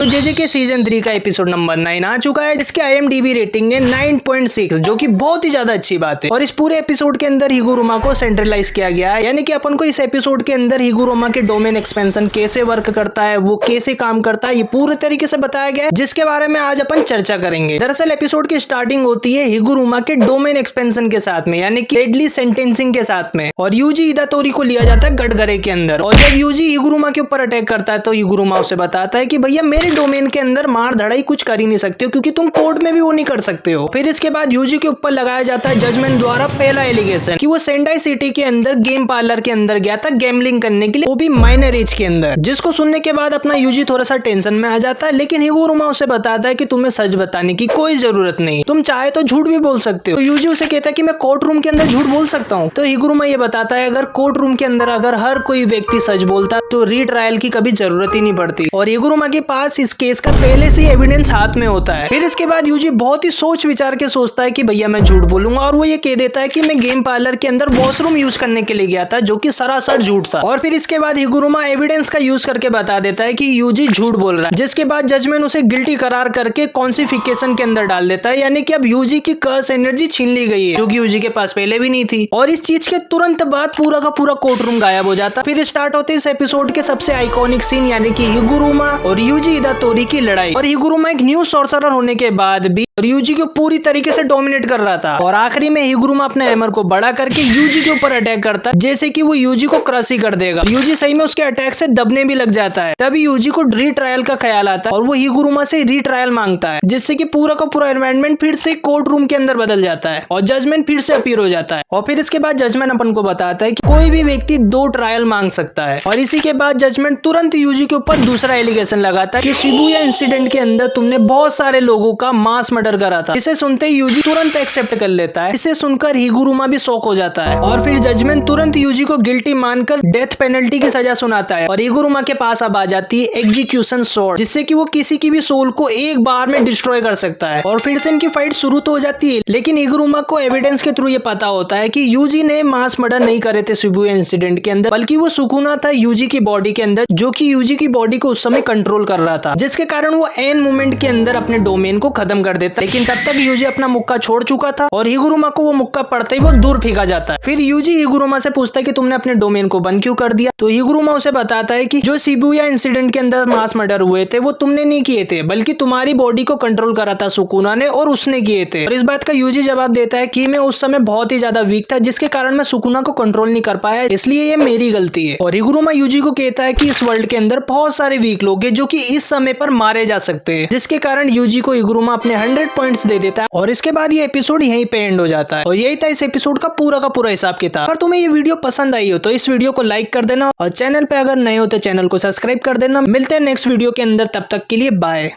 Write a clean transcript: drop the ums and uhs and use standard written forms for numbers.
तो जेजे के सीजन 3 का एपिसोड नंबर 9 आ चुका है, जिसकी IMDb रेटिंग है 9.6, जो कि बहुत ही ज्यादा अच्छी बात है। और इस पूरे एपिसोड के अंदर हिगुरुमा को सेंट्रलाइज किया गया है, यानी कि अपन को इस एपिसोड के अंदर हिगुरुमा के डोमेन एक्सपेंशन कैसे वर्क करता है, वो कैसे काम करता है, ये पूरे तरीके से बताया गया है, जिसके बारे में आज अपन चर्चा करेंगे। दरअसल एपिसोड की स्टार्टिंग होती है हिगुरुमा के डोमेन एक्सपेंशन के साथ में, यानी कि डेडली सेंटेंसिंग के साथ में, और यूजी इदातोरी को लिया जाता है गड़गड़े के अंदर। और जब यूजी हिगुरुमा के ऊपर अटैक करता है तो हिगुरुमा उसे बताता है कि भैया मेरे डोमेन के अंदर मार धड़ाई कुछ कर ही नहीं सकते हो, क्योंकि तुम कोर्ट में भी वो नहीं कर सकते हो। फिर इसके बाद यूजी के ऊपर लगाया जाता है जजमेंट द्वारा पहला एलिगेशन कि वो सेंडाई सिटी के अंदर गेम पार्लर के अंदर गया था गैम्बलिंग करने के लिए, वो भी माइनर एज के अंदर। जिसको सुनने के बाद अपना यूजी थोड़ा सा टेंशन में आ जाता है, लेकिन हिगुरुमा उसे बताता है कि तुम्हें सच बताने की कोई जरूरत नहीं, तुम चाहे तो झूठ भी बोल सकते हो। तो यूजी उसे कहता है कि मैं कोर्ट रूम के अंदर झूठ बोल सकता हूँ। तो हिगुरुमा ये बताता है अगर कोर्ट रूम के अंदर अगर हर कोई व्यक्ति सच बोलता तो रीट्रायल की कभी जरूरत ही नहीं पड़ती, और हिगुरुमा के पास इस केस का पहले से एविडेंस हाथ में होता है। फिर इसके बाद यूजी बहुत ही सोच विचार के सोचता है कि भैया मैं झूठ बोलूंगा, और वो ये कह देता है कि मैं गेम पार्लर के अंदर वॉशरूम यूज करने के लिए गया था, जो कि सरासर झूठ था। और फिर इसके बाद हिगुरुमा एविडेंस का यूज करके बता देता है कि यूजी झूठ बोल रहा है, जिसके बाद जजमेंट उसे गिल्टी करार करके कॉन्सिफिकेशन के अंदर डाल देता है, यानी कि अब यूजी की कर्स एनर्जी छीन ली गई है, जो कि यूजी के पास पहले भी नहीं थी। और इस चीज के तुरंत बाद पूरा का पूरा कोर्ट रूम गायब हो जाता। फिर स्टार्ट होते इस एपिसोड के सबसे आइकॉनिक सीन, यानी कि हिगुरुमा और यूजी इदातोरी की लड़ाई। और हिगुरुमा एक न्यू सॉर्सरर होने के बाद भी यूजी को पूरी तरीके से डोमिनेट कर रहा था, और आखिरी में हिगुरुमा अपने हैमर को बड़ा करके यूजी के ऊपर अटैक करता, जैसे कि वो यूजी को क्रश ही कर देगा। यूजी सही में उसके अटैक से दबने भी लग जाता है। तभी यूजी को रीट्रायल का ख्याल आता है, और वो हिगुरुमा से रीट्रायल मांगता है, जिससे कि पूरा का पूरा एनवायरनमेंट फिर से कोर्ट रूम के अंदर बदल जाता है, और जजमेंट फिर से अपीयर हो जाता है। और फिर इसके बाद जजमेंट अपन को बताता है कि कोई भी व्यक्ति 2 ट्रायल मांग सकता है। और इसी के बाद जजमेंट तुरंत यूजी के ऊपर दूसरा एलिगेशन लगाता है कि शिबुया इंसिडेंट के अंदर तुमने बहुत सारे लोगों का मास मर्डर करा था। इसे सुनते ही यूजी तुरंत एक्सेप्ट कर लेता है। इसे सुनकर हिगुरुमा भी शॉक हो जाता है, और फिर जजमेंट तुरंत यूजी को गिल्टी मानकर डेथ पेनल्टी की सजा सुनाता है। और हिगुरुमा के पास अब आ जाती है एग्जीक्यूशन स्वॉर्ड, जिससे कि वो किसी की भी सोल को एक बार में डिस्ट्रॉय कर सकता है। और फिर से इनकी फाइट शुरू तो हो जाती है, लेकिन हिगुरुमा को एविडेंस के थ्रू ये पता होता है कि यूजी ने मास मर्डर नहीं करे थे शिबुया इंसिडेंट के अंदर, बल्कि वो सुकुना था यूजी की बॉडी के अंदर, जो कि यूजी की बॉडी को उस समय कंट्रोल कर रहा था, जिसके कारण वो एन मोमेंट के अंदर अपने डोमेन को खत्म कर देता है। लेकिन तब तक यूजी अपना मुक्का छोड़ चुका था, और हिगुरुमा को वो मुक्का पड़ते ही वो दूर फेंका जाता है। फिर यूजी हिगुरुमा से पूछता है कि तुमने अपने डोमेन को बंद क्यों कर दिया। तो हिगुरुमा उसे बताता है कि जो शिबुया इंसिडेंट के अंदर मास मर्डर हुए थे वो तुमने नहीं किए थे, बल्कि तुम्हारी बॉडी को कंट्रोल करा था सुकुना ने, और उसने किए थे। और इस बात का यूजी जवाब देता है कि मैं उस समय बहुत ही ज्यादा वीक था, जिसके कारण मैं सुकुना को कंट्रोल नहीं कर पाया, इसलिए ये मेरी गलती है। और हिगुरुमा यूजी को कहता है कि इस वर्ल्ड के अंदर बहुत सारे वीक लोग हैं जो कि इस समय पर मारे जा सकते हैं, जिसके कारण यूजी को हिगुरुमा अपने 100 पॉइंट्स दे देता है। और इसके बाद ये एपिसोड यहीं पे एंड हो जाता है। और यही था इस एपिसोड का पूरा हिसाब किताब। अगर तुम्हें ये वीडियो पसंद आई हो तो इस वीडियो को लाइक कर देना, और चैनल पे अगर नए हो तो चैनल को सब्सक्राइब कर देना। मिलते हैं नेक्स्ट वीडियो के अंदर, तब तक के लिए बाय।